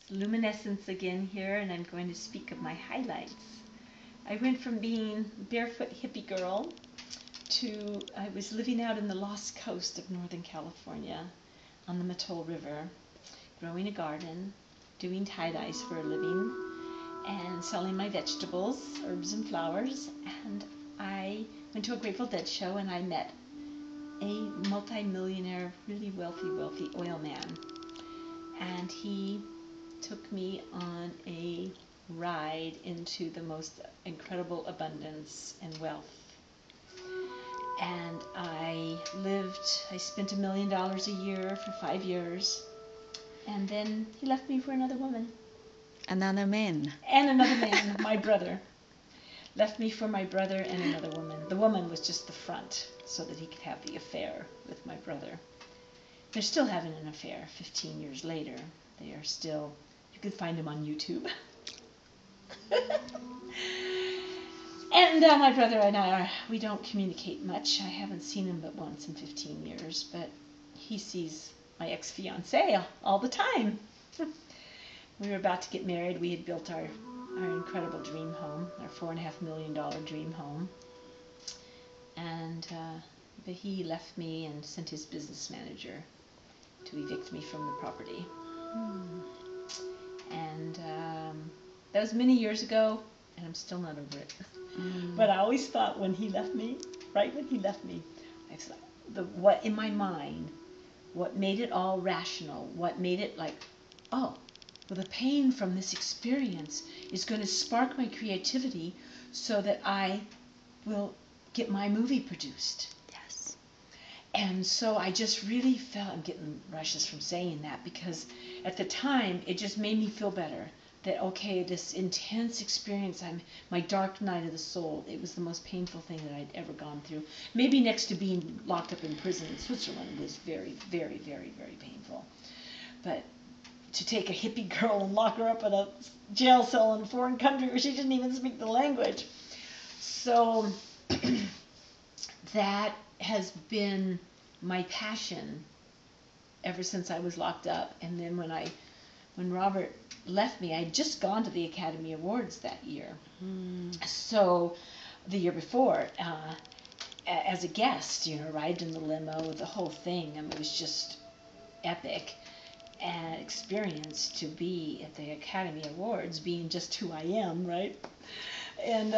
Luma Nessence again here, and I'm going to speak of my highlights. I went from being barefoot hippie girl to I was living out in the Lost Coast of Northern California on the Untold River, growing a garden, doing tie-dyes for a living, and selling my vegetables, herbs and flowers. And I went to a Grateful Dead show, and I met a multi-millionaire, really wealthy oil man. And he took me on a ride into the most incredible abundance and wealth. And I spent $1 million a year for 5 years. And then he left me for another woman. Another man. And another man, my brother. Left me for my brother and another woman. The woman was just the front so that he could have the affair with my brother. They're still having an affair 15 years later. They are still, you can find them on YouTube. And my brother and I, we don't communicate much. I haven't seen him but once in 15 years, but he sees my ex-fiancé all the time. We were about to get married. We had built our incredible dream home, our $4.5 million dream home. And but he left me and sent his business manager to evict me from the property. And that was many years ago, and I'm still not over it. But I always thought when he left me, right when he left me, I thought, what in my mind, what made it all rational, what made it like, oh, well, the pain from this experience is going to spark my creativity so that I will get my movie produced. Yes. And so I just really felt, I'm getting rushes from saying that, because at the time it just made me feel better that, okay, this intense experience, my dark night of the soul, it was the most painful thing that I'd ever gone through. Maybe next to being locked up in prison in Switzerland was very, very, very, very painful. But to take a hippie girl and lock her up in a jail cell in a foreign country where she didn't even speak the language. So that has been my passion ever since I was locked up. And then when Robert left me, I'd just gone to the Academy Awards that year. So the year before, as a guest, arrived in the limo, the whole thing. I mean, it was just epic. An experience to be at the Academy Awards, being just who I am, right? And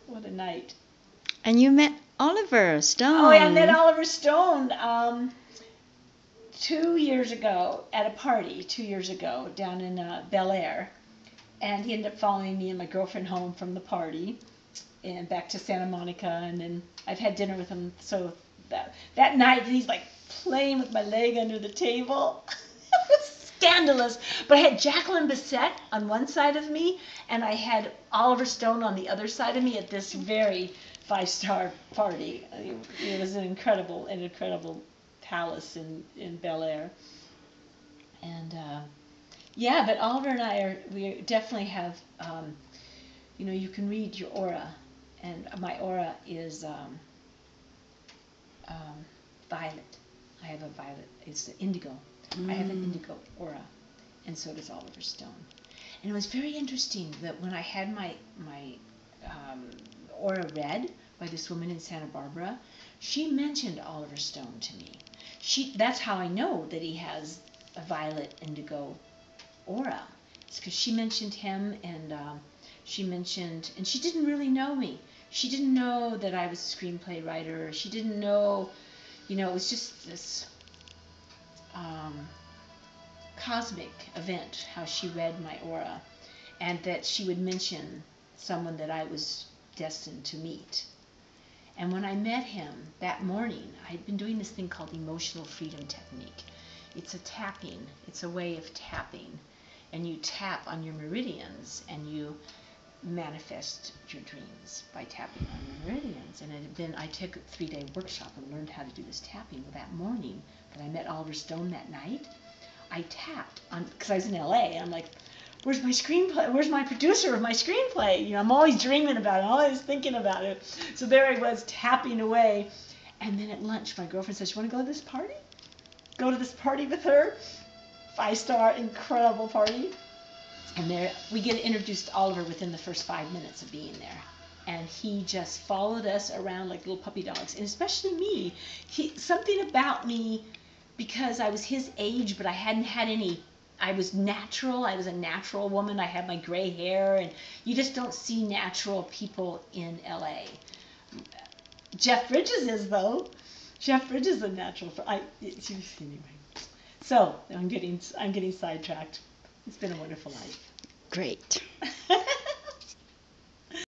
what a night. And you met Oliver Stone. Oh, yeah, I met Oliver Stone 2 years ago at a party 2 years ago down in Bel Air. And he ended up following me and my girlfriend home from the party and back to Santa Monica. And then I've had dinner with him. So that night, he's like playing with my leg under the table. It was scandalous. But I had Jacqueline Bisset on one side of me, and I had Oliver Stone on the other side of me at this very five-star party. It was an incredible palace in Bel Air. And yeah, but Oliver and I we definitely have, you can read your aura, and my aura is violet. I have a violet. It's indigo. I have an indigo aura, and so does Oliver Stone. And it was very interesting that when I had my aura read by this woman in Santa Barbara, she mentioned Oliver Stone to me. That's how I know that he has a violet indigo aura. It's because she mentioned him, and she didn't really know me. She didn't know that I was a screenplay writer. She didn't know, it was just this cosmic event, how she read my aura, and that she would mention someone that I was destined to meet. And when I met him that morning, I had been doing this thing called emotional freedom technique. It's a tapping. It's a way of tapping. And you tap on your meridians, and you manifest your dreams by tapping on your meridians. And I took a 3-day workshop and learned how to do this tapping. Well, that morning that I met Oliver Stone that night, I tapped on, because I was in LA, and I'm like, where's my screenplay? Where's my producer of my screenplay? I'm always dreaming about it, I'm always thinking about it. So there I was tapping away. And then at lunch, my girlfriend says, you want to go to this party? go to this party with her. 5-star, incredible party. And there, we get introduced to Oliver within the first 5 minutes of being there. And he just followed us around like little puppy dogs, and especially me. Something about me, because I was his age, but I hadn't had any. I was natural. I was a natural woman. I had my gray hair, and you just don't see natural people in LA. Jeff Bridges is, though. Jeff Bridges is a natural. Anyway. So I'm getting sidetracked. It's been a wonderful life. Great.